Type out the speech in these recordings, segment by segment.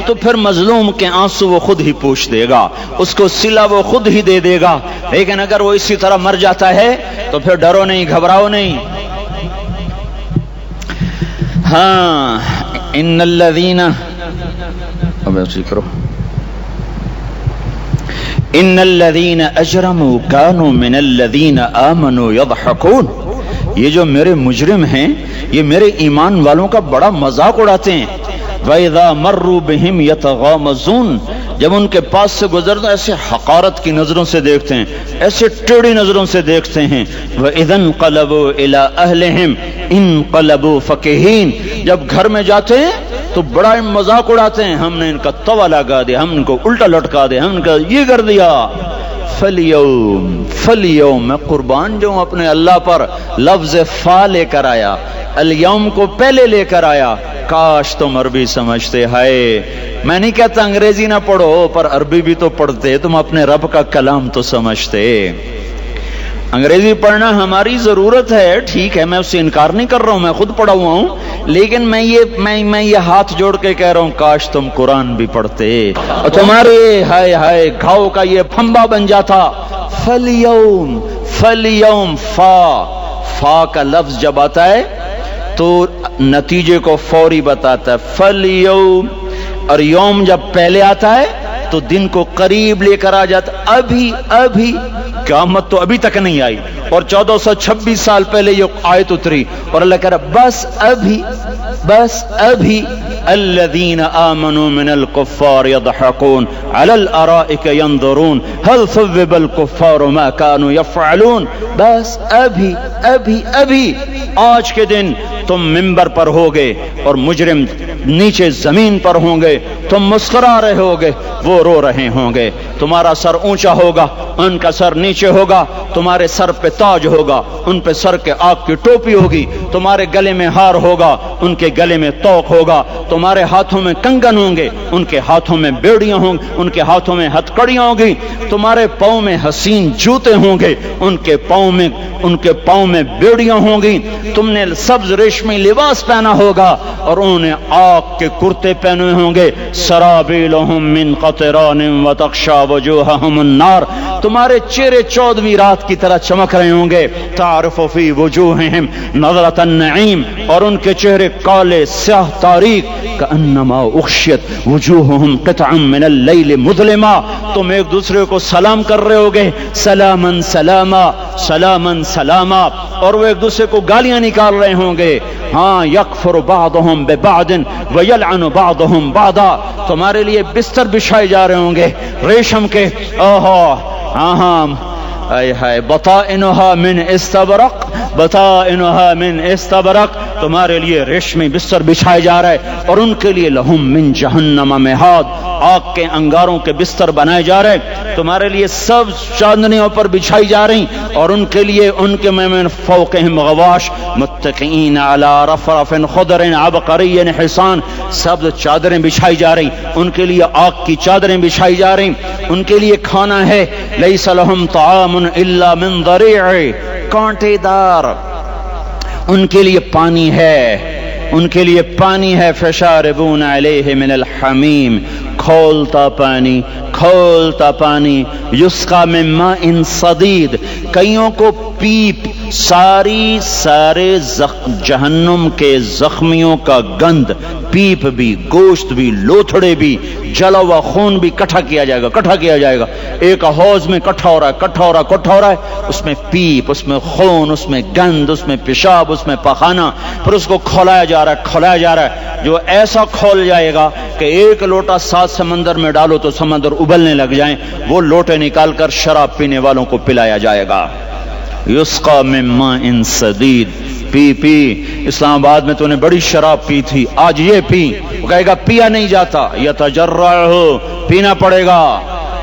تو پھر مظلوم کے آنسو وہ خود ہی پوچھ دے گا، اس کو صلہ وہ خود ہی دے دے گا. لیکن اگر وہ اسی طرح مر جاتا ہے تو پھر ڈرو نہیں، گھبراؤ نہیں. ہاں ان الذین ان الذین اجرموا كانوا من الذین آمنوا يضحكون. یہ جو میرے مجرم ہیں یہ میرے ایمان والوں کا بڑا مذاق اڑاتے ہیں. وَإِذَا مَرُّوا بِهِمْ يَتَغَامَزُونَ. جب ان کے پاس سے گزرتا ایسے حقارت کی نظروں سے دیکھتے ہیں، ایسے ٹیڑھی نظروں سے دیکھتے ہیں. وَإِذَا انْقَلَبُوا إِلَىٰ أَهْلِهِمْ انْقَلَبُوا فَكِهِينَ. جب گھر میں جاتے ہیں تو بڑا مذاق اڑاتے ہیں، ہم نے ان کا توا لگا دیا، ہم ان کو الٹا لٹکا دیا، ہم ان کا یہ کر دیا. فَالْيَوْمَ میں قربان جو اپنے اللہ پر لفظ فا لے کر آیا، الیوم کو پہلے لے کر آیا. کاش تم عربی سمجھتے. ہائے میں نہیں کہتا انگریزی نہ پڑھو، پر عربی بھی تو پڑھتے، تم اپنے رب کا کلام تو سمجھتے. انگریزی پڑھنا ہماری ضرورت ہے، ٹھیک ہے، میں اس سے انکار نہیں کر رہا ہوں، میں خود پڑھا ہوا ہوں. لیکن میں یہ ہاتھ جوڑ کے کہہ رہا ہوں کاش تم قرآن بھی پڑھتے اور تمہارے ہائے ہائے گھاؤ کا یہ پھمبا بن جاتا. فَالْيَوْمَ فا کا لفظ جب آتا ہے تو نتیجے کو فوری بتاتا ہے. فَالْيَوْمَ اور یوم جب پہلے آتا ہے تو دن کو قریب لے کر آ جاتا. ابھی قیامت تو ابھی تک نہیں آئی اور 1426 سال پہلے یہ آیت اتری اور اللہ کہہ رہا بس ابھی الذین آمنوا من الکفار یضحکون علی الارائک ینظرون هل ثوب الکفار ما كانوا یفعلون. بس ابھی آج کے دن تم منبر پر ہوگے اور مجرم نیچے زمین پر ہوں گے، تم مسکرا رہے ہوگے، وہ رو رہے ہوں گے. تمہارا سر اونچا ہوگا، ان کا سر نیچے ہوگا. تمہارے سر پہ تاج ہوگا، ان پہ سر کے آگ کی ٹوپی ہوگی. تمہارے گلے میں ہار ہوگا، ان کے گلے میں توق ہوگا. تمہارے ہاتھوں میں کنگن ہوں گے، ان کے ہاتھوں میں بیڑیاں ہوں گی، ان کے ہاتھوں میں ہتھکڑیاں ہوں گی. تمہارے پاؤں میں حسین جوتے ہوں گے، ان کے پاؤں میں بیڑیاں ہوں گی. تم نے سبز ریشمی لباس پہنا ہوگا اور انہوں نے آگ کے کرتے پہنے ہوں گے. سرابیلہم من قطران وتغشی وجوہہم النار. تمہارے چہرے 14ویں رات کی طرح چمک رہے ہوں گے. تعرف فی وجوہہم نظرۃ النعیم. اور ان کے چہرے کالے سیاہ تاریک. کأنما اغشیت وجوہہم قطعا من اللیل مظلما. تم ایک دوسرے کو سلام کر رہے ہوگے، سلامن سلاما سلامن سلاما. اور وہ ایک دوسرے کو گالیاں نکال رہے ہوں گے. ہاں یکفر بعضهم ببعض ویلعن بعضهم بعضا. تمہارے لیے بستر بچھائے جا رہے ہوں گے ریشم کے. بطائنها من استبرق بطائنها من استبرق. تمہارے لیے ریشمی بستر بچھائے جا رہے اور ان کے لیے لہم من جہنم مہاد. آگ کے انگاروں کے بستر بنائے جا رہے. تمہارے لیے سب چاندنیوں پر بچھائی جا رہی اور ان کے لیے ان کے من فوقہم غواش متکئین علی رفرف خضر عبقری حسان. سب چادریں بچھائی جا رہی، ان کے لیے آگ کی چادریں بچھائی جا رہی. ان کے لیے کھانا ہے لیس لہم طعام الا من ضریع کانٹے دار. ان کے لیے پانی ہے، ان کے لیے پانی ہے. فشاربون علیہ من الحمیم. کھولتا پانی. یسقا من ماء صدید. کئیوں کو پیپ سارے جہنم کے زخمیوں کا گند، پیپ بھی، گوشت بھی، لوتھڑے بھی، جلا ہوا خون بھی کٹھا کیا جائے گا. ایک حوض میں کٹھا ہو رہا ہے. اس میں پیپ، اس میں خون، اس میں گند، اس میں پیشاب، اس میں پخانہ. پھر اس کو کھولایا جا رہا ہے جو ایسا کھول جائے گا کہ ایک لوٹا 7 سمندر میں ڈالو تو سمندر ابلنے لگ جائیں. وہ لوٹے نکال کر شراب پینے والوں کو پلایا جائے گا. یسقا من ماء صدید. پی اسلام آباد میں تو نے بڑی شراب پی تھی، آج یہ پی. وہ کہے گا پیا نہیں جاتا. یتجرعہ، پینا پڑے گا.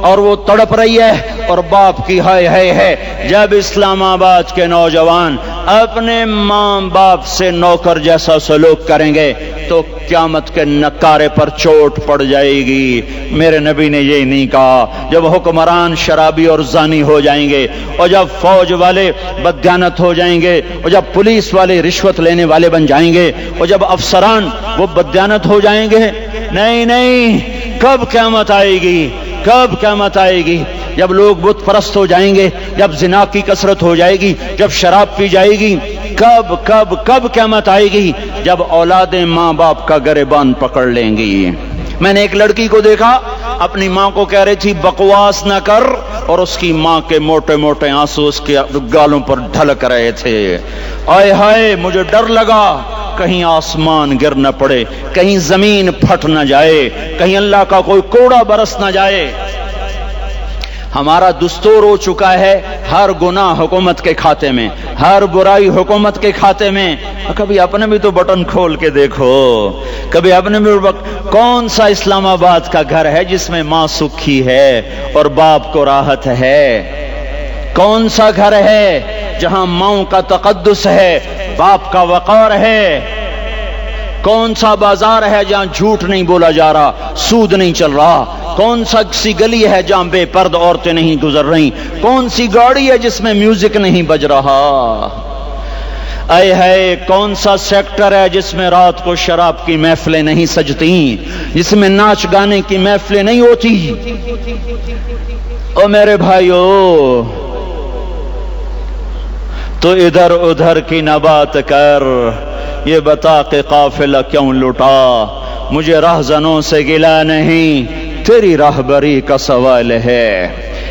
اور وہ تڑپ رہی ہے اور باپ کی ہائے ہائے ہے۔ جب اسلام آباد کے نوجوان اپنے ماں باپ سے نوکر جیسا سلوک کریں گے تو قیامت کے نکارے پر چوٹ پڑ جائے گی۔ میرے نبی نے یہ نہیں کہا جب حکمران شرابی اور زانی ہو جائیں گے، اور جب فوج والے بددیانت ہو جائیں گے، اور جب پولیس والے رشوت لینے والے بن جائیں گے، اور جب افسران وہ بددیانت ہو جائیں گے، نہیں نہیں، کب قیامت آئے گی؟ کب قیامت آئے گی؟ جب لوگ بت پرست ہو جائیں گے، جب زنا کی کثرت ہو جائے گی، جب شراب پی جائے گی، کب کب کب قیامت آئے گی؟ جب اولادیں ماں باپ کا گریبان پکڑ لیں گی۔ میں نے ایک لڑکی کو دیکھا، اپنی ماں کو کہہ رہی تھی بکواس نہ کر، اور اس کی ماں کے موٹے موٹے آنسو اس کے گالوں پر ڈھلک رہے تھے۔ آئے ہائے، مجھے ڈر لگا کہیں آسمان گر نہ پڑے، کہیں زمین پھٹ نہ جائے، کہیں اللہ کا کوئی کوڑا برس نہ جائے۔ ہمارا دستور ہو چکا ہے ہر گناہ حکومت کے کھاتے میں، ہر برائی حکومت کے کھاتے میں۔ کبھی اپنے بھی تو بٹن کھول کے دیکھو، کبھی اپنے بھی کون سا اسلام آباد کا گھر ہے جس میں ماں سکھی ہے اور باپ کو راحت ہے؟ کون سا گھر ہے جہاں ماں کا تقدس ہے، باپ کا وقار ہے؟ کون سا بازار ہے جہاں جھوٹ نہیں بولا جا رہا، سود نہیں چل رہا؟ کون سا سی گلی ہے جہاں بے پرد عورتیں نہیں گزر رہی؟ کون سی گاڑی ہے جس میں میوزک نہیں بج رہا؟ اے ہے کون سا سیکٹر ہے جس میں رات کو شراب کی محفلیں نہیں سجتی، جس میں ناچ گانے کی محفلیں نہیں ہوتی؟ او میرے بھائیو، تو ادھر ادھر کی نہ بات کر، یہ بتا کہ قافلہ کیوں لٹا؟ مجھے راہزنوں سے گلا نہیں، تیری راہبری کا سوال ہے۔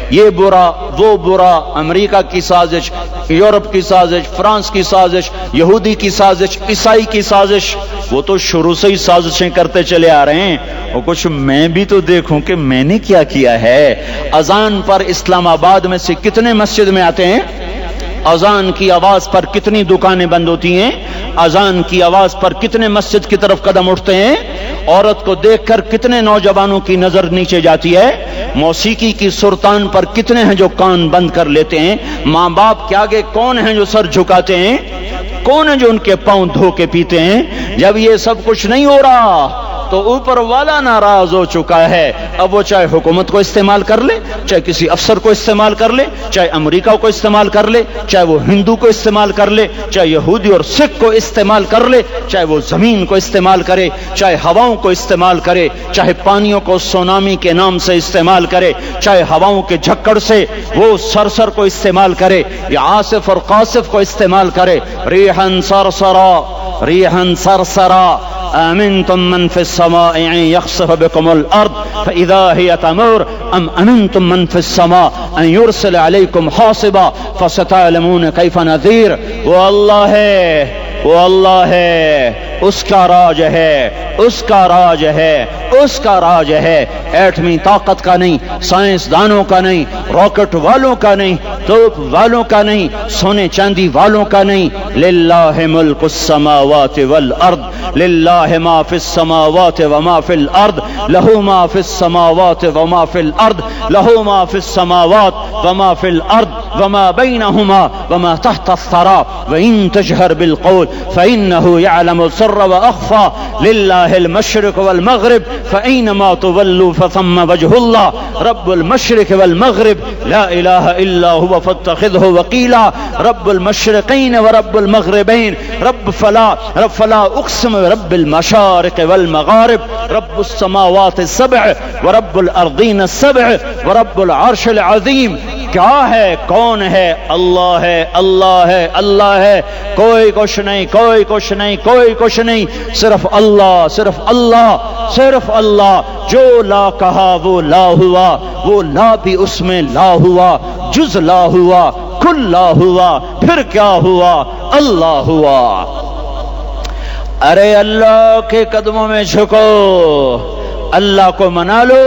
یہ برا وہ برا، امریکہ کی سازش، یورپ کی سازش، فرانس کی سازش، یہودی کی سازش، عیسائی کی سازش، وہ تو شروع سے ہی سازشیں کرتے چلے آ رہے ہیں۔ اور کچھ میں بھی تو دیکھوں کہ میں نے کیا کیا ہے۔ اذان پر اسلام آباد میں سے کتنے مسجد میں آتے ہیں؟ اذان کی آواز پر کتنی دکانیں بند ہوتی ہیں؟ اذان کی آواز پر کتنے مسجد کی طرف قدم اٹھتے ہیں؟ عورت کو دیکھ کر کتنے نوجوانوں کی نظر نیچے جاتی ہے؟ موسیقی کی سرتان پر کتنے ہیں جو کان بند کر لیتے ہیں؟ ماں باپ کے آگے کون ہیں جو سر جھکاتے ہیں؟ کون ہیں جو ان کے پاؤں دھو کے پیتے ہیں؟ جب یہ سب کچھ نہیں ہو رہا تو اوپر والا ناراض ہو چکا ہے۔ اب وہ چاہے حکومت کو استعمال کر لے، چاہے کسی افسر کو استعمال کر لے، چاہے امریکہ کو استعمال کر لے، چاہے وہ ہندو کو استعمال کر لے، چاہے یہودی اور سکھ کو استعمال کر لے، چاہے وہ زمین کو استعمال کرے، چاہے ہواؤں کو استعمال کرے، چاہے پانیوں کو سونامی کے نام سے استعمال کرے، چاہے ہواؤں کے جھکڑ سے وہ سرسر کو استعمال کرے یا آصف اور قاصف کو استعمال کرے۔ ریحن سرسرا، ریحن سرسرا، آمنتم من في السماء أن يخسف بكم الأرض فإذا هي تمور أم أمنتم من في السماء أن يرسل عليكم حاصبا فستعلمون كيف نذير۔ واللہ ہے، وہ اللہ ہے، اس کا راج ہے، اس کا راج ہے، اس کا راج ہے۔ ایٹمی طاقت کا نہیں، سائنسدانوں کا نہیں، راکٹ والوں کا نہیں، توپ والوں کا نہیں، سونے چاندی والوں کا نہیں۔ للہ ملک السماوات والارض، للہ ما فی السماوات وما فی الارض، لہو ما فی السماوات وما فی الارض، لہو ما فی السماوات وما فی الارض وما بینہما وما تحت الثرى وإن تجهر بالقول فإنه يعلم السر وأخفى لله المشرق والمغرب فأينما تولوا فثم وجه الله رب المشرق والمغرب لا إله إلا هو فاتخذه وكيلا رب المشرقين ورب المغربين رب فلا أقسم برب المشارق والمغارب رب السماوات السبع ورب الأرضين السبع ورب العرش العظيم۔ کیا ہے؟ کون ہے؟ اللہ ہے، اللہ ہے، اللہ ہے، کوئی کچھ نہیں، کوئی کچھ نہیں، کوئی کچھ نہیں، صرف اللہ، صرف اللہ، صرف اللہ۔ جو لا کہا وہ لا ہوا، وہ لا بھی اس میں لا ہوا، جز لا ہوا، کل لا ہوا، پھر کیا ہوا؟ اللہ ہوا۔ ارے اللہ کے قدموں میں جھکو، اللہ کو منا لو،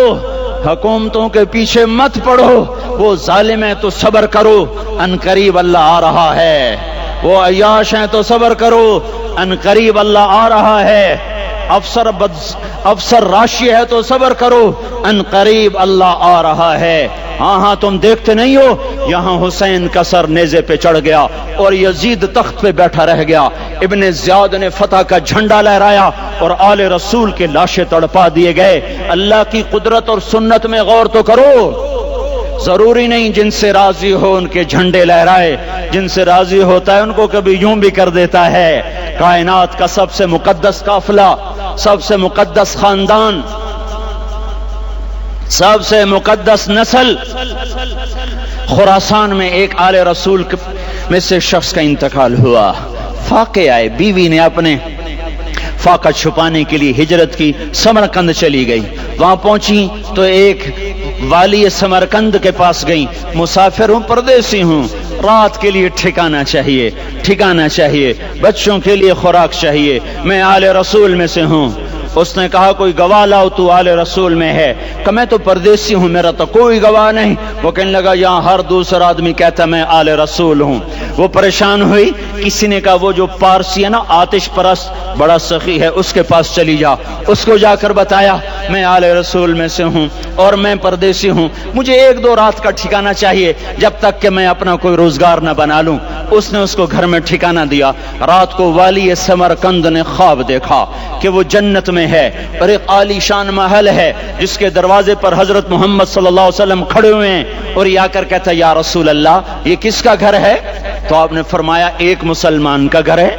حکومتوں کے پیچھے مت پڑو، وہ ظالم ہے تو صبر کرو، ان قریب اللہ آ رہا ہے۔ وہ عیاش ہیں تو صبر کرو، ان قریب اللہ آ رہا ہے۔ افسر راشی ہے تو صبر کرو، ان قریب اللہ آ رہا ہے۔ ہاں تم دیکھتے نہیں ہو یہاں حسین کا سر نیزے پہ چڑھ گیا اور یزید تخت پہ بیٹھا رہ گیا، ابن زیاد نے فتح کا جھنڈا لہرایا اور آل رسول کے لاشیں تڑپا دیے گئے۔ اللہ کی قدرت اور سنت میں غور تو کرو، ضروری نہیں جن سے راضی ہو ان کے جھنڈے لہرائے، جن سے راضی ہوتا ہے ان کو کبھی یوں بھی کر دیتا ہے۔ کائنات کا سب سے مقدس قافلہ، سب سے مقدس خاندان، سب سے مقدس نسل، خراسان میں ایک آل رسول میں سے شخص کا انتقال ہوا، فاقے آئے، بیوی نے اپنے فاقہ چھپانے کے لیے ہجرت کی، سمرقند چلی گئی، وہاں پہنچی تو ایک والی سمرقند کے پاس گئی، مسافر ہوں، پردیسی ہوں، رات کے لیے ٹھکانہ چاہیے، بچوں کے لیے خوراک چاہیے، میں آل رسول میں سے ہوں۔ اس نے کہا کوئی گواہ لاؤ، تو آل رسول میں ہے؟ کہ میں تو پردیسی ہوں، میرا تو کوئی گواہ نہیں۔ وہ کہنے لگا یہاں ہر دوسرا آدمی کہتا میں آل رسول ہوں۔ وہ پریشان ہوئی، کسی نے کہا وہ جو پارسی ہے نا آتش پرست بڑا سخی ہے، اس کے پاس چلی جا۔ اس کو جا کر بتایا میں آل رسول میں سے ہوں اور میں پردیسی ہوں، مجھے 1-2 رات کا ٹھکانہ چاہیے جب تک کہ میں اپنا کوئی روزگار نہ بنا لوں۔ اس نے اس کو گھر میں ٹھکانہ دیا۔ رات کو والی سمرقند نے خواب دیکھا کہ وہ جنت میں ہے اور ایک عالی شان محل ہے جس کے دروازے پر حضرت محمد صلی اللہ علیہ وسلم کھڑے ہوئے ہیں، اور یہ آ کر کہتا یا رسول اللہ یہ کس کا گھر ہے؟ تو آپ نے فرمایا ایک مسلمان کا گھر ہے۔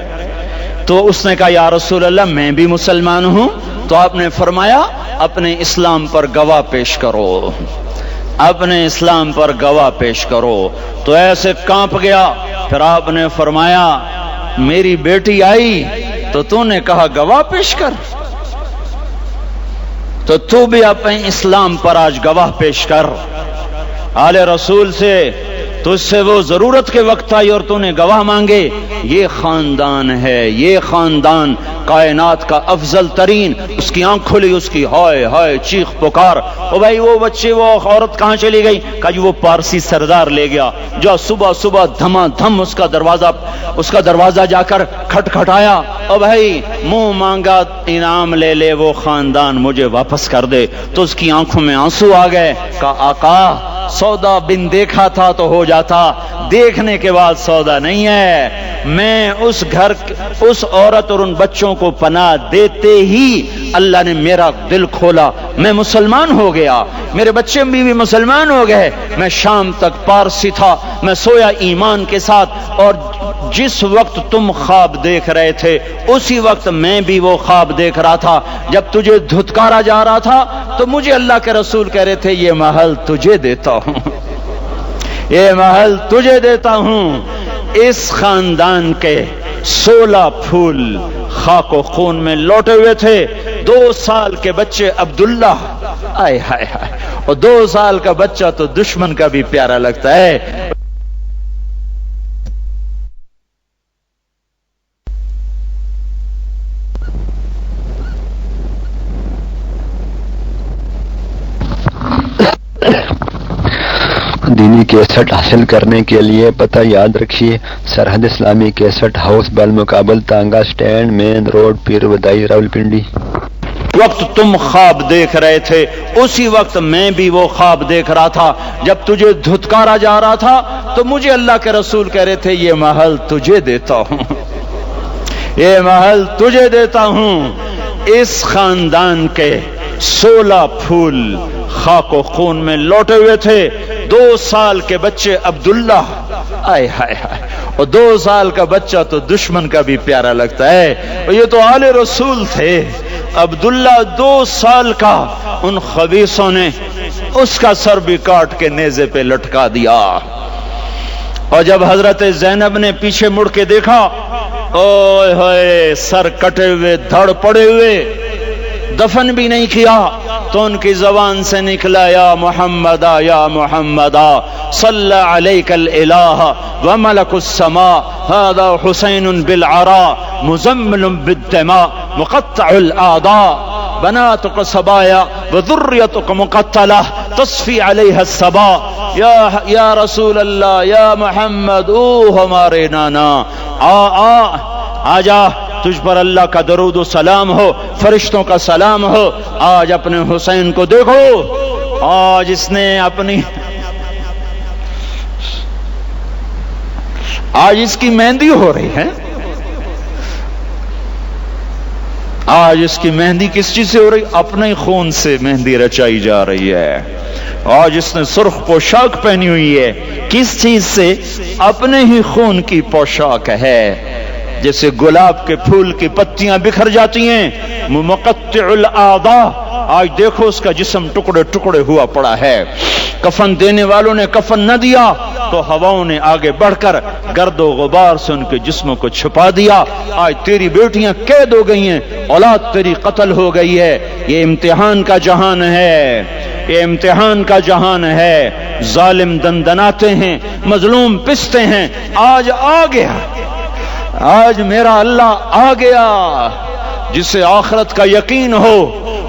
تو اس نے کہا یا رسول اللہ میں بھی مسلمان ہوں۔ تو آپ نے فرمایا اپنے اسلام پر گواہ پیش کرو، اپنے اسلام پر گواہ پیش کرو۔ تو ایسے کانپ گیا۔ پھر آپ نے فرمایا میری بیٹی آئی تو تو نے کہا گواہ پیش کر، تو تو بھی اپنے اسلام پر آج گواہ پیش کر۔ آل رسول سے تجھ سے وہ ضرورت کے وقت آئی اور تو نے گواہ مانگے۔ یہ خاندان ہے، یہ خاندان کائنات کا افضل ترین۔ اس کی آنکھ کھلی، اس کی ہائے ہائے چیخ پکار، او بھائی وہ بچے وہ عورت کہاں چلی گئی؟ کہا جی وہ پارسی سردار لے گیا۔ جو صبح صبح دھما دھم اس کا دروازہ جا کر کھٹکھٹایا، او بھائی منہ مانگا انعام لے لے، وہ خاندان مجھے واپس کر دے۔ تو اس کی آنکھوں میں آنسو آ گئے۔ کہا آقا سودا بن دیکھا تھا تو ہو جاتا، دیکھنے کے بعد سودا نہیں ہے۔ میں اس گھر اس عورت اور ان بچوں کو پناہ دیتے ہی اللہ نے میرا دل کھولا، میں مسلمان ہو گیا، میرے بچے بھی مسلمان ہو گئے۔ میں شام تک پارسی تھا، میں سویا ایمان کے ساتھ، اور جس وقت تم خواب دیکھ رہے تھے اسی وقت میں بھی وہ خواب دیکھ رہا تھا۔ جب تجھے دھتکارا جا رہا تھا تو مجھے اللہ کے رسول کہہ رہے تھے یہ محل تجھے دیتا ہوں، یہ محل تجھے دیتا ہوں۔ اس خاندان کے 16 پھول خاک و خون میں لوٹے ہوئے تھے۔ 2 سال کے بچے عبداللہ، آئے ہائے ہائے، اور 2 سال کا بچہ تو دشمن کا بھی پیارا لگتا ہے۔ دینی کیسٹ حاصل کرنے کے لیے پتہ یاد رکھیے، سرحد اسلامی کیسٹ ہاؤس بالمقابل تانگا سٹینڈ، مین روڈ، پیر ودائی، راولپنڈی۔ وقت تم خواب دیکھ رہے تھے اسی وقت میں بھی وہ خواب دیکھ رہا تھا۔ جب تجھے دھتکارا جا رہا تھا تو مجھے اللہ کے رسول کہہ رہے تھے یہ محل تجھے دیتا ہوں، یہ محل تجھے دیتا ہوں۔ اس خاندان کے 16 پھول خاک و خون میں لوٹے ہوئے تھے۔ 2 سال کے بچے عبداللہ، آئے ہائے ہائے، اور 2 سال کا بچہ تو دشمن کا بھی پیارا لگتا ہے، اور یہ تو آل رسول تھے۔ عبداللہ 2 سال کا، ان خبیثوں نے اس کا سر بھی کاٹ کے نیزے پہ لٹکا دیا۔ اور جب حضرت زینب نے پیچھے مڑ کے دیکھا، اوئے ہوئے سر کٹے ہوئے، دھڑ پڑے ہوئے، دفن بھی نہیں کیا، تو ان کی زبان سے نکلا یا محمدا یا محمدا صلی علیک الالہ وملک السماء هذا حسین بالعراء مزمل بالدماء مقطع الاعضاء بناتك صبايا وذريتك مقتلة تصفي عليها الصبا۔ یا رسول اللہ، یا محمد، او ہمارے نانا، آ جا تجھ پر اللہ کا درود و سلام ہو، فرشتوں کا سلام ہو۔ آج اپنے حسین کو دیکھو، آج اس نے اپنی آج اس کی مہندی ہو رہی ہے۔ آج اس کی مہندی کس چیز سے ہو رہی؟ اپنے خون سے مہندی رچائی جا رہی ہے۔ آج اس نے سرخ پوشاک پہنی ہوئی ہے، کس چیز سے؟ اپنے ہی خون کی پوشاک ہے۔ جیسے گلاب کے پھول کی پتیاں بکھر جاتی ہیں، مقطع الاعضاء، آج دیکھو اس کا جسم ٹکڑے ٹکڑے ہوا پڑا ہے۔ کفن دینے والوں نے کفن نہ دیا تو ہواؤں نے آگے بڑھ کر گرد و غبار سے ان کے جسموں کو چھپا دیا۔ آج تیری بیٹیاں قید ہو گئی ہیں، اولاد تیری قتل ہو گئی ہے۔ یہ امتحان کا جہان ہے، یہ امتحان کا جہان ہے۔ ظالم دندناتے ہیں، مظلوم پستے ہیں۔ آج آ گیا، آج میرا اللہ آ گیا۔ جسے آخرت کا یقین ہو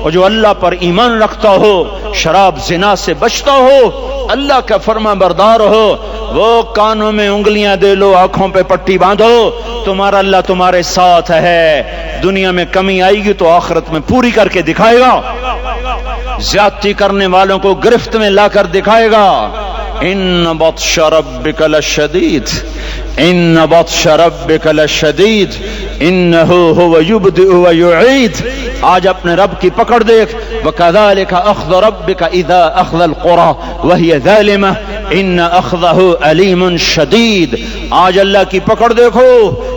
اور جو اللہ پر ایمان رکھتا ہو، شراب زنا سے بچتا ہو، اللہ کا فرما بردار ہو، وہ کانوں میں انگلیاں دے لو، آنکھوں پہ پٹی باندھو، تمہارا اللہ تمہارے ساتھ ہے۔ دنیا میں کمی آئے گی تو آخرت میں پوری کر کے دکھائے گا۔ زیادتی کرنے والوں کو گرفت میں لا کر دکھائے گا۔ ان بطش ربک لشدید، ان بطش ربک لشدید انہ هو یبدئ ویعید۔ آج اپنے رب کی پکڑ دیکھ، وکذالک اخذ ربک اذا اخذ القری وہی ظالمہ ان اخذہ علیم شدید۔ آج اللہ کی پکڑ دیکھو،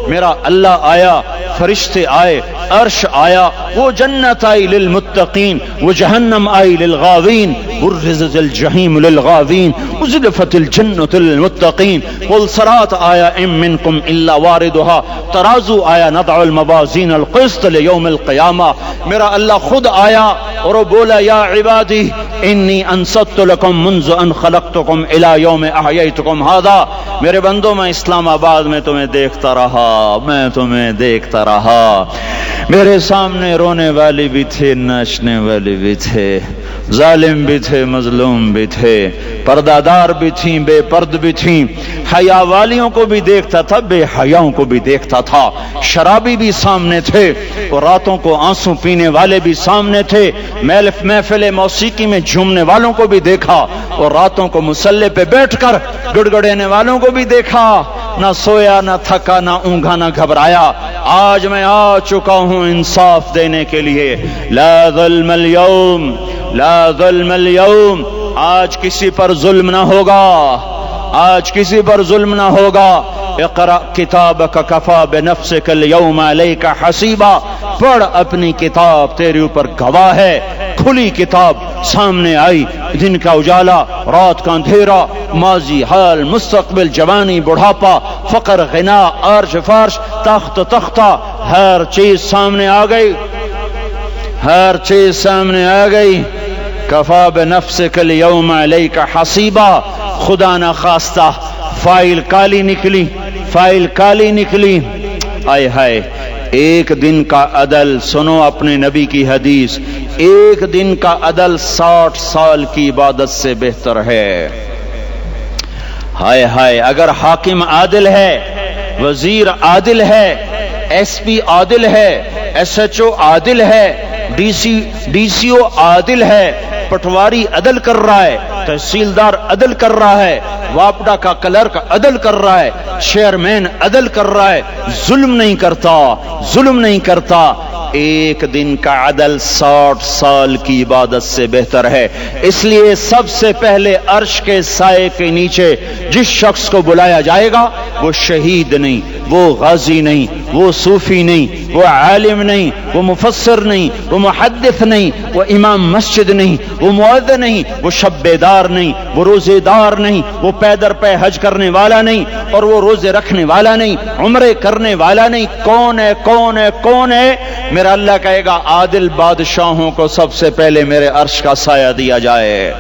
میرا اللہ آیا، فرشتے آئے، عرش آیا، وہ جنت آئی للمتقین، وہ جہنم آئی للغاوین، برزت الجحیم للغاوین، ازلفت الجنت للمتقین، قل صراط آیا ام منکم الا واردها، ترازو آیا، نضع الموازین القسط لیوم القیامہ۔ میرا اللہ خود آیا اور وہ بولا یا عبادی انی انصت لکم منذ ان خلقتکم الی یوم احییتکم ھذا۔ میرے بندوں، میں اسلام آباد میں تمہیں دیکھتا رہا، میں تمہیں دیکھتا رہا۔ میرے سامنے رونے والے بھی تھے، ناچنے والے بھی تھے، ظالم بھی تھے، مظلوم بھی تھے، پردہ دار بھی تھیں، بے پرد بھی تھیں، حیا والیوں کو بھی دیکھتا تھا، بے حیاؤں کو بھی دیکھتا تھا، شرابی بھی سامنے تھے اور راتوں کو آنسو پینے والے بھی سامنے تھے، محفل موسیقی میں جھومنے والوں کو بھی دیکھا اور راتوں کو مصلی پہ بیٹھ کر گڑگڑانے والوں کو بھی دیکھا۔ نہ سویا، نہ تھکا، نہ اونگا، نہ گھبرایا۔ آج میں آ چکا ہوں انصاف دینے کے لیے۔ لا ظلم اليوم، لا ظلم اليوم، آج کسی پر ظلم نہ ہوگا، آج کسی پر ظلم نہ ہوگا۔ اقرأ کتابک کفا بنفسک اليوم علیک حسیبا، پڑھ اپنی کتاب، تیرے اوپر گواہ ہے۔ کھلی کتاب سامنے آئی، دن کا اجالا، رات کا اندھیرا، ماضی، حال، مستقبل، جوانی، بڑھاپا، فقر، غنا، عرش، فرش، تخت، تختہ، ہر چیز سامنے آ گئی، ہر چیز سامنے آ گئی۔ کفا بنفسک اليوم علیک حسیبا، خدا نہ خواستہ فائل کالی نکلی، فائل کالی نکلی۔ آئے ہائے، ایک دن کا عدل، سنو اپنے نبی کی حدیث، ایک دن کا عدل 60 سال کی عبادت سے بہتر ہے۔ ہائے ہائے، اگر حاکم عادل ہے، وزیر عادل ہے، ایس پی عادل ہے، ایس ایچ او عادل ہے، ڈی سی او عادل ہے، پٹواری عدل کر رہا ہے، تحصیلدار عدل کر رہا ہے، واپڈا کا کلرک عدل کر رہا ہے، چیئرمین عدل کر رہا ہے، ظلم نہیں کرتا، ظلم نہیں کرتا، ایک دن کا عدل 60 سال کی عبادت سے بہتر ہے۔ اس لیے سب سے پہلے عرش کے سائے کے نیچے جس شخص کو بلایا جائے گا، وہ شہید نہیں، وہ غازی نہیں، وہ صوفی نہیں، وہ عالم نہیں، وہ مفسر نہیں، وہ محدث نہیں، وہ امام مسجد نہیں، وہ مؤذن نہیں، وہ شب بیدار نہیں، وہ روزے دار نہیں، وہ پیدر پہ حج کرنے والا نہیں، اور وہ روزے رکھنے والا نہیں، عمرے کرنے والا نہیں۔ کون ہے، کون ہے، کون ہے؟ میرا اللہ کہے گا عادل بادشاہوں کو سب سے پہلے میرے عرش کا سایہ دیا جائے۔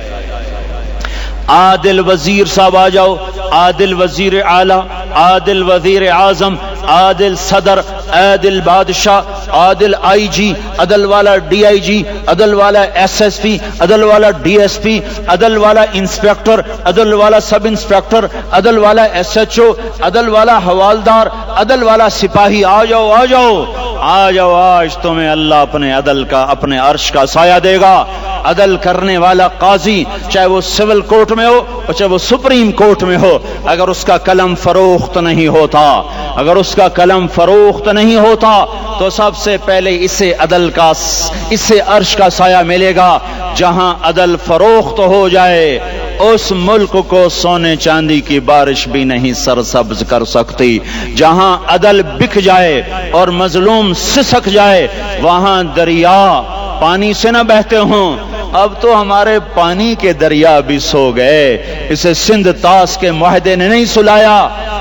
عادل وزیر صاحب آ جاؤ، عادل وزیر اعلیٰ، عادل وزیر اعظم، عادل صدر، عادل بادشاہ، عادل آئی جی، عدل والا ڈی آئی جی، عدل والا ایس ایس پی، عدل والا ڈی ایس پی، عدل والا انسپیکٹر، عدل والا سب انسپیکٹر، عدل والا ایس ایچ او، عدل والا حوالدار، عدل والا سپاہی، آ جاؤ آ جاؤ آ جاؤ، آج تمہیں اللہ اپنے عدل کا، اپنے عرش کا سایہ دے گا۔ عدل کرنے والا قاضی، چاہے وہ سول کورٹ میں ہو اور چاہے وہ سپریم کورٹ میں ہو، اگر اس کا قلم فروخت نہیں ہوتا، اگر اس کا قلم فروخت نہیں ہوتا تو سب سے پہلے اسے عدل کا، اسے عرش کا سایہ ملے گا۔ جہاں عدل فروخت ہو جائے اس ملک کو سونے چاندی کی بارش بھی نہیں سرسبز کر سکتی۔ جہاں عدل بک جائے اور مظلوم سسک جائے وہاں دریا پانی سے نہ بہتے ہوں۔ اب تو ہمارے پانی کے دریا بھی سو گئے، اسے سندھ طاس کے معاہدے نے نہیں سلایا،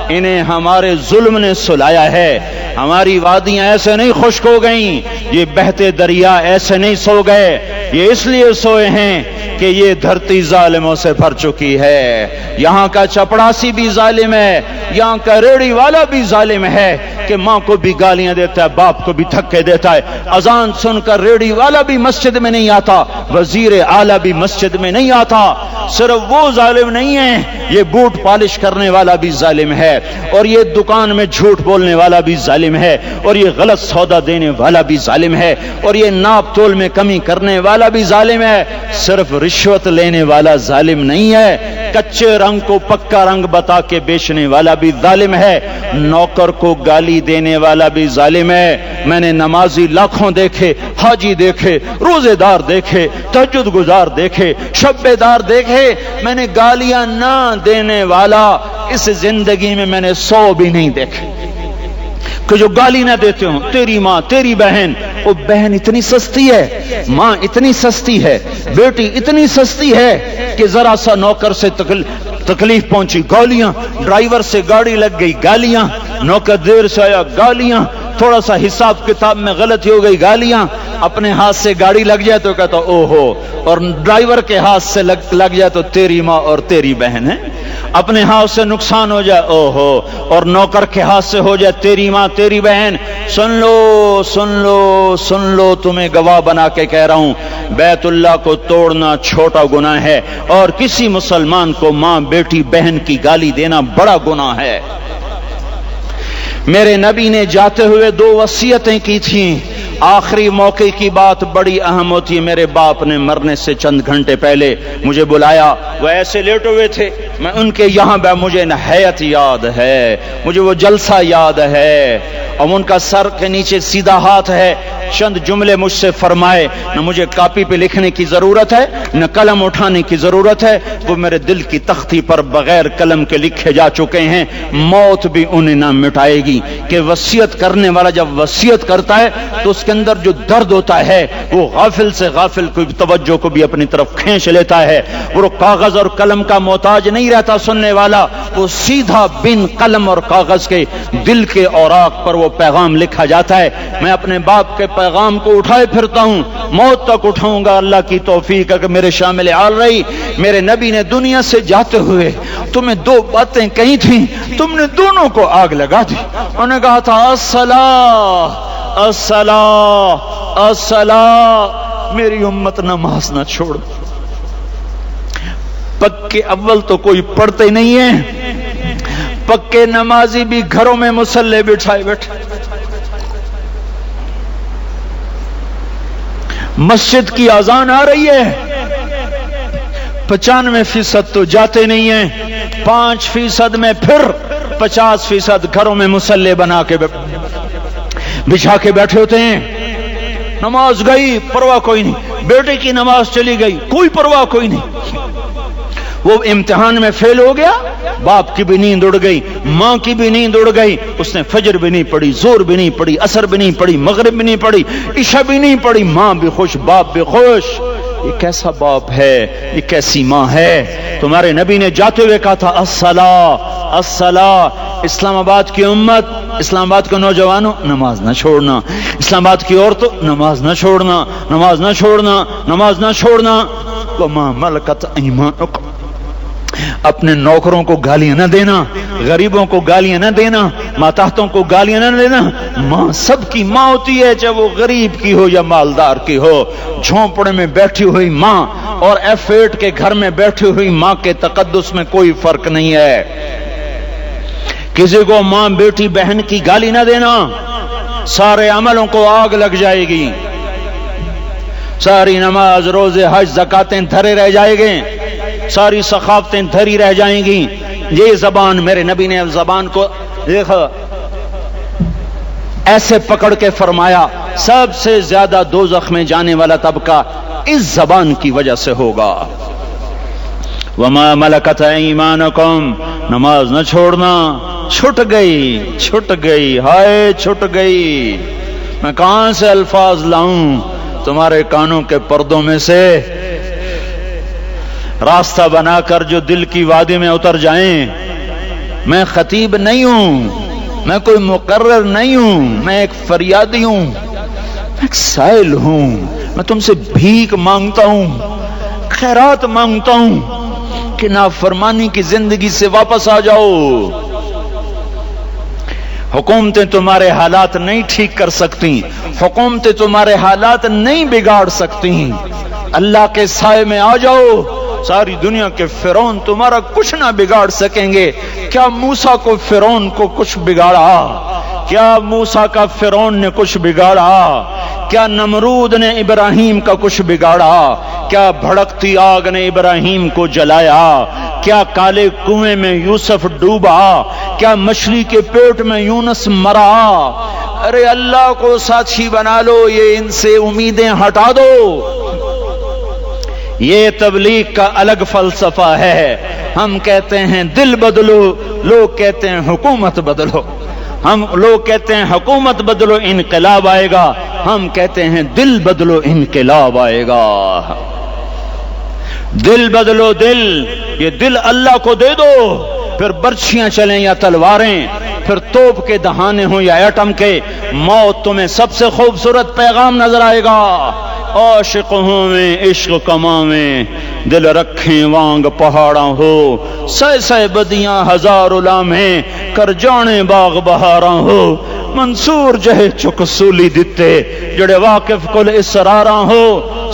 انہیں ہمارے ظلم نے سلایا ہے۔ ہماری وادیاں ایسے نہیں خشک ہو گئیں، یہ بہتے دریا ایسے نہیں سو گئے، یہ اس لیے سوئے ہیں کہ یہ دھرتی ظالموں سے بھر چکی ہے۔ یہاں کا چپڑاسی بھی ظالم ہے، یہاں کا ریڑھی والا بھی ظالم ہے کہ ماں کو بھی گالیاں دیتا ہے، باپ کو بھی دھکے دیتا ہے۔ اذان سن کر ریڑھی والا بھی مسجد میں نہیں آتا، وزیر اعلیٰ بھی مسجد میں نہیں آتا۔ صرف وہ ظالم نہیں ہے، یہ بوٹ پالش کرنے والا بھی ظالم ہے، اور یہ دکان میں جھوٹ بولنے والا بھی ظالم ہے، اور یہ غلط سودا دینے والا بھی ظالم ہے، اور یہ ناپ تول میں کمی کرنے والا بھی ظالم ہے۔ صرف رشوت لینے والا ظالم نہیں ہے، کچے رنگ کو پکا رنگ بتا کے بیچنے والا بھی ظالم ہے، نوکر کو گالی دینے والا بھی ظالم ہے۔ میں نے نمازی لاکھوں دیکھے، حاجی دیکھے، روزے دار دیکھے، تہجد گزار دیکھے، شب دار دیکھے، میں نے گالیاں نہ دینے والا اس زندگی میں نے 100 بھی نہیں دیکھے کہ جو گالی نہ دیتے ہوں۔ تیری ماں، تیری بہن، وہ بہن اتنی سستی ہے، ماں اتنی سستی ہے، بیٹی اتنی سستی ہے کہ ذرا سا نوکر سے تکلیف پہنچی گالیاں، ڈرائیور سے گاڑی لگ گئی گالیاں، نوکر دیر سے آیا گالیاں، تھوڑا سا حساب کتاب میں غلطی ہو گئی گالیاں، اپنے ہاتھ سے گاڑی لگ جائے تو کہتا او ہو، اور ڈرائیور کے ہاتھ سے لگ جائے تو تیری ماں اور تیری بہن ہے، اپنے ہاتھ سے نقصان ہو جائے او ہو، اور نوکر کے ہاتھ سے ہو جائے تیری ماں تیری بہن۔ سن لو سن لو سن لو، تمہیں گواہ بنا کے کہہ رہا ہوں، بیت اللہ کو توڑنا چھوٹا گناہ ہے، اور کسی مسلمان کو ماں بیٹی بہن کی گالی دینا بڑا گناہ ہے۔ میرے نبی نے جاتے ہوئے 2 وصیتیں کی تھیں، آخری موقع کی بات بڑی اہم ہوتی ہے۔ میرے باپ نے مرنے سے چند گھنٹے پہلے مجھے بلایا، وہ ایسے لیٹے ہوئے تھے، میں ان کے یہاں مجھے نہایت یاد ہے، مجھے وہ جلسہ یاد ہے، اور ان کا سر کے نیچے سیدھا ہاتھ ہے۔ چند جملے مجھ سے فرمائے، نہ مجھے کاپی پہ لکھنے کی ضرورت ہے نہ قلم اٹھانے کی ضرورت ہے، وہ میرے دل کی تختی پر بغیر قلم کے لکھے جا چکے ہیں، موت بھی انہیں نہ مٹائے گی۔ کہ وصیت کرنے والا جب وصیت کرتا ہے تو اس کے اندر جو درد ہوتا ہے وہ غافل سے غافل کوئی توجہ کو بھی اپنی طرف کھینچ لیتا ہے، وہ کاغذ اور قلم کا محتاج نہیں رہتا سننے والا، وہ سیدھا بن قلم اور کاغذ کے دل کے اوراق پر وہ پیغام لکھا جاتا ہے۔ میں اپنے باپ کے پیغام کو اٹھائے پھرتا ہوں، موت تک اٹھاؤں گا، اللہ کی توفیق ہے کہ میرے شامل حال رہی۔ میرے نبی نے دنیا سے جاتے ہوئے تمہیں 2 باتیں کہی تھیں، تم نے دونوں کو آگ لگا دی۔ انہوں نے کہا تھا الصلاۃ الصلاۃ الصلاۃ، میری امت نماز نہ چھوڑ۔ پکے اول تو کوئی پڑھتے نہیں ہے، پکے نمازی بھی گھروں میں مصلے بٹھائے بیٹھے، مسجد کی اذان آ رہی ہے، 95% تو جاتے نہیں ہیں، 5% میں پھر 50% گھروں میں مصلے بنا کے بچھا کے بیٹھے ہوتے ہیں۔ نماز گئی پرواہ کوئی نہیں، بیٹے کی نماز چلی گئی کوئی پرواہ کوئی نہیں، وہ امتحان میں فیل ہو گیا، باپ کی بھی نیند اڑ گئی، ماں کی بھی نیند اڑ گئی، اس نے فجر بھی نہیں پڑھی، زور بھی نہیں پڑھی، عصر بھی نہیں پڑھی، مغرب بھی نہیں پڑھی، عشاء بھی نہیں پڑھی، ماں بھی خوش باپ بھی خوش۔ یہ کیسا باپ ہے، یہ کیسی ماں ہے؟ تمہارے نبی نے جاتے ہوئے کہا تھا الصلاۃ الصلاۃ۔ اسلام آباد کی امت، اسلام آباد کے نوجوانوں، نماز نہ چھوڑنا، اسلام آباد کی عورتوں، نماز نہ چھوڑنا، نماز نہ چھوڑنا، نماز نہ چھوڑنا۔ وما ملکت ایمانکم، اپنے نوکروں کو گالیاں نہ دینا، غریبوں کو گالیاں نہ دینا، ماتحتوں کو گالیاں نہ دینا۔ ماں سب کی ماں ہوتی ہے، چاہے وہ غریب کی ہو یا مالدار کی ہو۔ جھونپڑے میں بیٹھی ہوئی ماں اور F8 کے گھر میں بیٹھی ہوئی ماں کے تقدس میں کوئی فرق نہیں ہے۔ کسی کو ماں بیٹی بہن کی گالی نہ دینا، سارے عملوں کو آگ لگ جائے گی، ساری نماز روزے حج زکاتیں دھرے رہ جائیں گے، ساری سخاوتیں دھری رہ جائیں گی۔ یہ زبان، میرے نبی نے زبان کو دیکھا ایسے پکڑ کے فرمایا سب سے زیادہ دوزخ میں جانے والا طبقہ اس زبان کی وجہ سے ہوگا۔ وما ملکت ایمانکم، نماز نہ چھوڑنا، چھٹ گئی، ہائے چھٹ گئی، میں کہاں سے الفاظ لاؤں تمہارے کانوں کے پردوں میں سے راستہ بنا کر جو دل کی وادی میں اتر جائیں۔ میں خطیب نہیں ہوں، میں کوئی مقرر نہیں ہوں، میں ایک فریادی ہوں، میں ایک سائل ہوں، میں تم سے بھیک مانگتا ہوں، خیرات مانگتا ہوں کہ نافرمانی کی زندگی سے واپس آ جاؤ۔ حکومتیں تمہارے حالات نہیں ٹھیک کر سکتی، حکومتیں تمہارے حالات نہیں بگاڑ سکتی، اللہ کے سائے میں آ جاؤ، ساری دنیا کے فرعون تمہارا کچھ نہ بگاڑ سکیں گے۔ کیا موسیٰ کو فرعون کو کچھ بگاڑا؟ کیا موسیٰ کا فرعون نے کچھ بگاڑا؟ کیا نمرود نے ابراہیم کا کچھ بگاڑا؟ کیا بھڑکتی آگ نے ابراہیم کو جلایا؟ کیا کالے کنویں میں یوسف ڈوبا؟ کیا مچھلی کے پیٹ میں یونس مرا؟ ارے اللہ کو ساتھی بنا لو، یہ ان سے امیدیں ہٹا دو۔ یہ تبلیغ کا الگ فلسفہ ہے۔ ہم کہتے ہیں دل بدلو، لوگ کہتے ہیں حکومت بدلو۔ لوگ کہتے ہیں حکومت بدلو انقلاب آئے گا، ہم کہتے ہیں دل بدلو انقلاب آئے گا۔ دل بدلو، دل، یہ دل اللہ کو دے دو، پھر برچھیاں چلیں یا تلواریں، پھر توپ کے دہانے ہوں یا ایٹم کے، موت تمہیں سب سے خوبصورت پیغام نظر آئے گا۔ عاشق ہوں میں عشق کماویں، دل رکھیں وانگ پہاڑاں ہو، سہ بدیاں ہزار لامیں، کر جانے باغ بہاراں ہو، منصور جہے چک سولی دتے، جڑے واقف کل اسراراں ہو،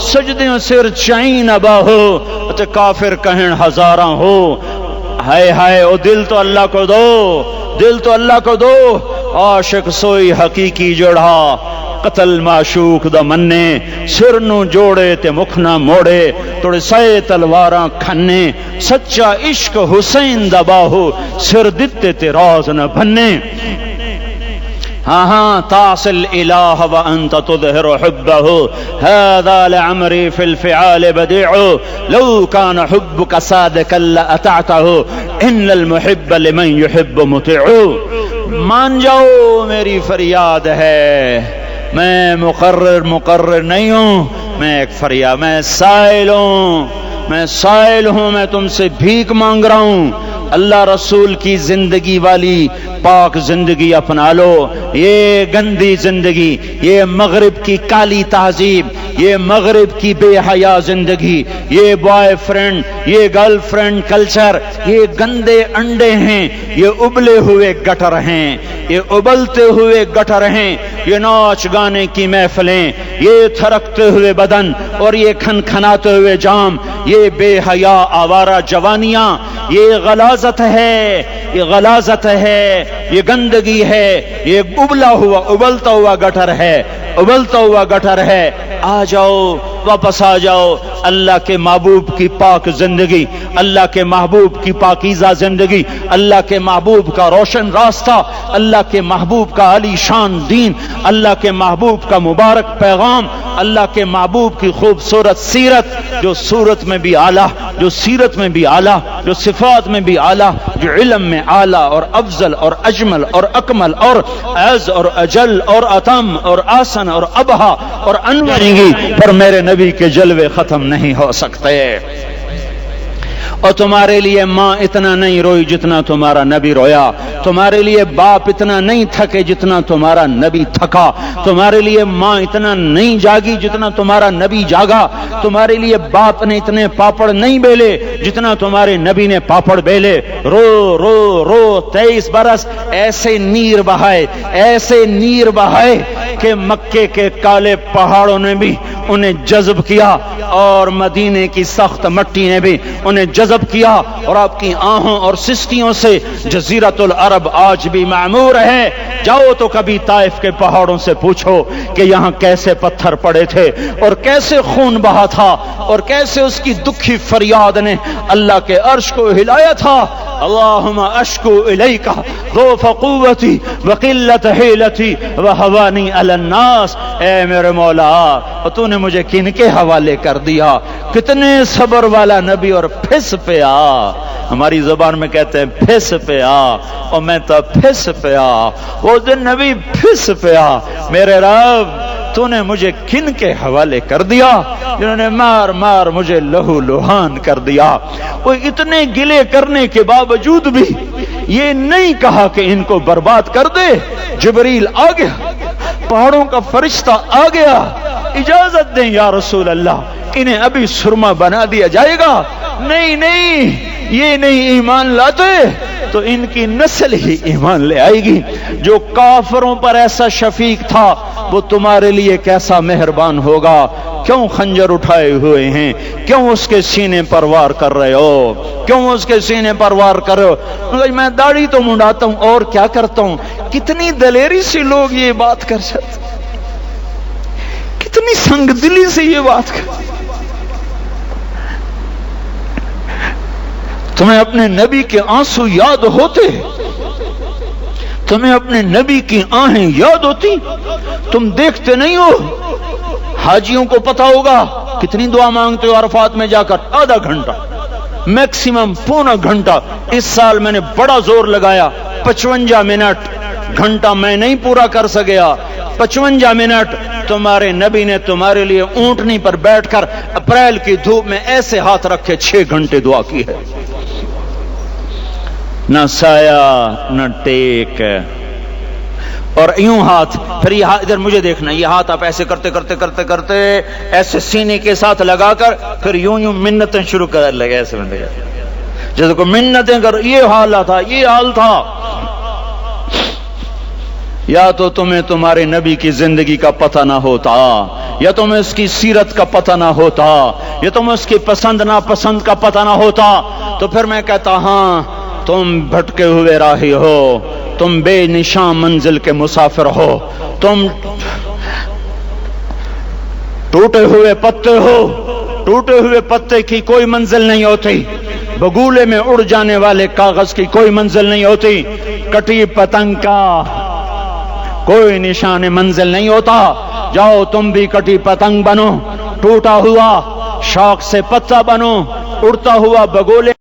سجدیوں سر چائن ابا ہو، تے کافر کہن ہزاراں ہو۔ ہائے ہائے، او دل تو اللہ کو دو، دل تو اللہ کو دو۔ عاشق سوئی حقیقی جڑا، قتل معشوق دا مننے، سر نو جوڑے تے مکھ نہ موڑے، توڑے سائے تلواراں کھنے، سچا عشق حسین دا باہو، سر دتے تے راز نہ بھنے۔ ہاں تعصی الالہ وانت تظہر حبہ، هذا لعمری فی الفعال بدیع، لو کان حبک صادقا لأطعته، ان المحب لمن يحب مطیع۔ مان جاؤ میری فریاد ہے، میں مقرر نہیں ہوں، میں ایک فریاد، میں سائل ہوں، میں تم سے بھیک مانگ رہا ہوں۔ اللہ رسول کی زندگی والی پاک زندگی اپنا لو۔ یہ گندی زندگی، یہ مغرب کی کالی تہذیب، یہ مغرب کی بے حیا زندگی، یہ بوائے فرینڈ، یہ گرل فرینڈ کلچر، یہ گندے انڈے ہیں، یہ ابلے ہوئے گٹر ہیں، یہ ابلتے ہوئے گٹر ہیں، یہ ناچ گانے کی محفلیں، یہ تھرکتے ہوئے بدن اور یہ کھنکھناتے ہوئے جام، یہ بے حیا آوارہ جوانیاں، یہ غلاظت ہے، یہ غلاظت ہے، یہ گندگی ہے، یہ ابلتا ہوا گٹر ہے، ابلتا ہوا گٹر ہے۔ آ جاؤ، واپس آ جاؤ، اللہ کے محبوب کی پاک زندگی، اللہ کے محبوب کی پاکیزہ زندگی، اللہ کے محبوب کا روشن راستہ، اللہ کے محبوب کا علی شان دین، اللہ کے محبوب کا مبارک پیغام، اللہ کے محبوب کی خوبصورت سیرت، جو صورت میں بھی اعلیٰ، جو سیرت میں بھی اعلیٰ، جو صفات میں بھی اعلیٰ، جو علم میں اعلیٰ اور افضل اور اجمل اور اکمل اور اعز اور اجل اور اتم اور آسن اور ابہا اور انور گی، پر میرے نبی کے جلوے ختم نہیں ہو سکتے۔ اور تمہارے لیے ماں اتنا نہیں روئی جتنا تمہارا نبی رویا، تمہارے لیے باپ اتنا نہیں تھکے جتنا تمہارا نبی تھکا، تمہارے لیے ماں اتنا نہیں جاگی جتنا تمہارا نبی جاگا، تمہارے لیے باپ نے اتنے پاپڑ نہیں بیلے جتنا تمہارے نبی نے پاپڑ بیلے۔ رو رو رو 23 برس ایسے نیر بہائے، ایسے نیر بہائے کہ مکے کے کالے پہاڑوں نے بھی انہیں جذب کیا اور مدینے کی سخت مٹی نے بھی انہیں جذب کیا، اور آپ کی آہوں اور سستیوں سے جزیرۃ العرب آج بھی معمور ہے۔ جاؤ تو کبھی طائف کے پہاڑوں سے پوچھو کہ یہاں کیسے پتھر پڑے تھے اور کیسے خون بہا تھا اور کیسے اس کی دکھی فریاد نے اللہ کے عرش کو ہلایا تھا۔ اللہم اشکو الیک ضعف قوتی وقلت حیلتی وہوانی علی الناس، اے میرے مولا تو نے مجھے کن کے حوالے کر دیا؟ کتنے صبر والا نبی، اور پھس پہ آ، ہماری زبان میں کہتے ہیں پھس پہ آ، اور میں تو پھس پہ آ، وہ دن نبی پھس پہ آ، میرے رب تو نے مجھے کن کے حوالے کر دیا جنہوں نے مار مار مجھے لہو لہان کر دیا۔ وہ اتنے گلے کرنے کے باوجود بھی یہ نہیں کہا کہ ان کو برباد کر دے۔ جبریل آ گیا، پہاڑوں کا فرشتہ آ گیا، اجازت دیں یا رسول اللہ، انہیں ابھی سرما بنا دیا جائے گا۔ نہیں نہیں، یہ نہیں ایمان لاتے تو ان کی نسل ہی ایمان لے آئے گی۔ جو کافروں پر ایسا شفیق تھا وہ تمہارے لیے کیسا مہربان ہوگا۔ کیوں خنجر اٹھائے ہوئے ہیں؟ کیوں اس کے سینے پر وار کر رہے ہو؟ کیوں اس کے سینے پر وار کر رہے ہو؟ میں داڑھی تو منڈاتا ہوں اور کیا کرتا ہوں۔ کتنی دلیری سے لوگ یہ بات کر سکتے، کتنی سنگ دلی سے یہ بات کر۔ تمہیں اپنے نبی کے آنسو یاد ہوتے؟ تمہیں اپنے نبی کی آہیں یاد ہوتی؟ تم دیکھتے نہیں ہو؟ حاجیوں کو پتا ہوگا کتنی دعا مانگتے ہو عرفات میں جا کر؟ آدھا گھنٹہ، میکسیمم پونا گھنٹہ۔ اس سال میں نے بڑا زور لگایا، 55 منٹ، گھنٹہ میں نہیں پورا کر سکیا، 55 منٹ تمہارے نبی نے تمہارے لیے اونٹنی پر بیٹھ کر اپریل کی دھوپ میں ایسے ہاتھ رکھے 6 گھنٹے دعا کی ہے۔ نہ سایہ نہ ٹیک، اور یوں ہاتھ، پھر یہ ادھر مجھے دیکھنا، یہ ہاتھ آپ ایسے کرتے کرتے کرتے کرتے ایسے سینے کے ساتھ لگا کر پھر یوں یوں منتیں شروع کر لگے، ایسے جیسے کو منتیں کر۔ یہ حال تھا، یہ حال تھا۔ یا تو تمہیں تمہارے نبی کی زندگی کا پتہ نہ ہوتا، یا تمہیں اس کی سیرت کا پتہ نہ ہوتا، یا تمہیں اس کی پسند ناپسند کا پتہ نہ ہوتا، تو پھر میں کہتا ہاں تم بھٹکے ہوئے راہی ہو، تم بے نشان منزل کے مسافر ہو، تم ٹوٹے ہوئے پتے ہو، ٹوٹے ہوئے پتے کی کوئی منزل نہیں ہوتی، بگولے میں اڑ جانے والے کاغذ کی کوئی منزل نہیں ہوتی، کٹی پتنگ کا کوئی نشان منزل نہیں ہوتا۔ جاؤ تم بھی کٹی پتنگ بنو، ٹوٹا ہوا شوق سے پتا بنو، اڑتا ہوا بگولے